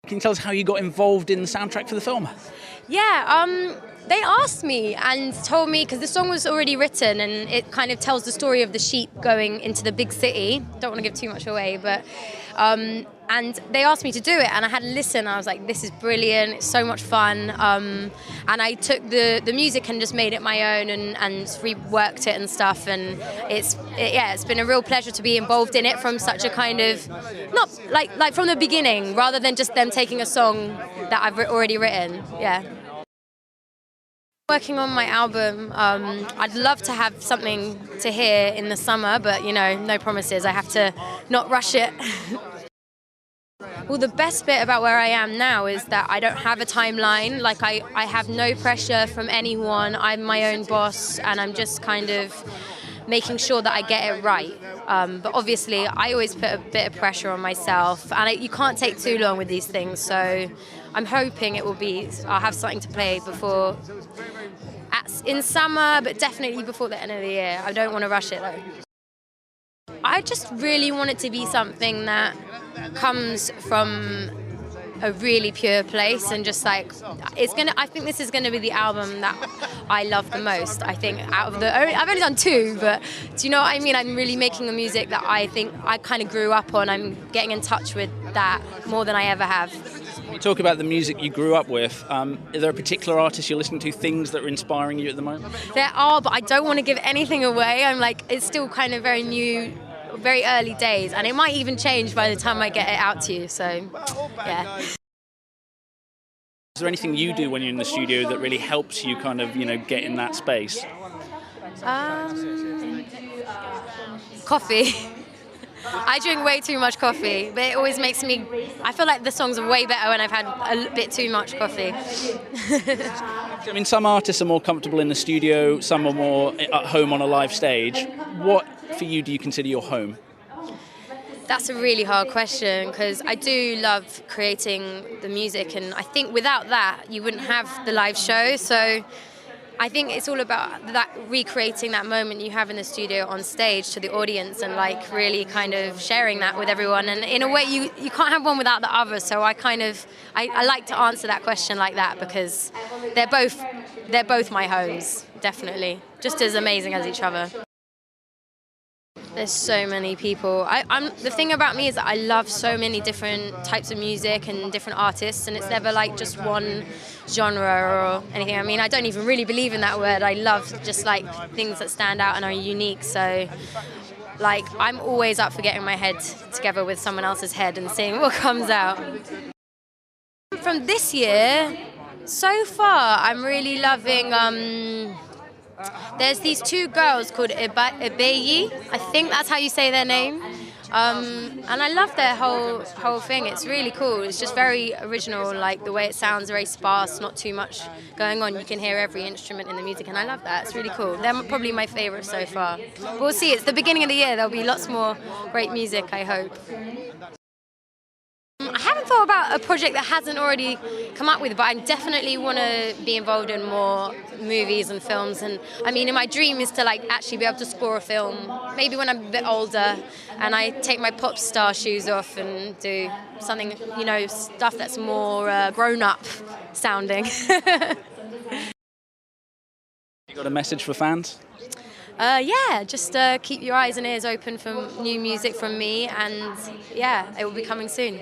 Can you tell us how you got involved in the soundtrack for the film? Yeah, they asked me and told me, because the song was already written and it kind of tells the story of the sheep going into the big city. Don't want to give too much away, but and they asked me to do it, and I had a listen. I was like, this is brilliant, it's so much fun. And I took the music and just made it my own and reworked it and stuff. And it's been a real pleasure to be involved in it from such a kind of, not like from the beginning, rather than just them taking a song that I've already written. Yeah. Working on my album, I'd love to have something to hear in the summer, but no promises. I have to not rush it. Well, the best bit about where I am now is that I don't have a timeline. Like I have no pressure from anyone. I'm my own boss, and I'm just kind of making sure that I get it right. But obviously, I always put a bit of pressure on myself, and you can't take too long with these things. So I'm hoping I'll have something to play before, in summer, but definitely before the end of the year. I don't want to rush it though. I just really want it to be something that comes from a really pure place, and just like I think this is gonna be the album that I love the most. I think out of I've only done 2, but do you know what I mean? I'm really making a music that I think I kind of grew up on. I'm getting in touch with that more than I ever have. You talk about the music you grew up with. Are there a particular artist you're listening to, things that are inspiring you at the moment? There are, but I don't want to give anything away. I'm like, it's still kind of very new, very early days, and it might even change by the time I get it out to you, so yeah. Is there anything you do when you're in the studio that really helps you kind of, get in that space? Coffee. I drink way too much coffee, but it always makes me, I feel like the songs are way better when I've had a bit too much coffee. I mean, some artists are more comfortable in the studio, some are more at home on a live stage. What, for you, do you consider your home? That's a really hard question, because I do love creating the music, and I think without that you wouldn't have the live show. So I think it's all about that, recreating that moment you have in the studio on stage to the audience, and like really kind of sharing that with everyone. And in a way you can't have one without the other, so I like to answer that question like that, because they're both my homes, definitely, just as amazing as each other. There's so many people. The thing about me is that I love so many different types of music and different artists, and it's never like just one genre or anything. I mean, I don't even really believe in that word. I love just like things that stand out and are unique. So like I'm always up for getting my head together with someone else's head and seeing what comes out. From this year, so far, I'm really loving there's these 2 girls called Ibeyi. I think that's how you say their name. And I love their whole thing. It's really cool. It's just very original, like the way it sounds, very sparse, not too much going on. You can hear every instrument in the music, and I love that. It's really cool. They're probably my favourite so far. We'll see. It's the beginning of the year. There'll be lots more great music, I hope. I haven't thought about a project that hasn't already come up with, but I definitely want to be involved in more movies and films. And I mean, my dream is to like actually be able to score a film, maybe when I'm a bit older, and I take my pop star shoes off and do something, stuff that's more grown-up sounding. You got a message for fans? Yeah, just keep your eyes and ears open for new music from me, and yeah, it will be coming soon.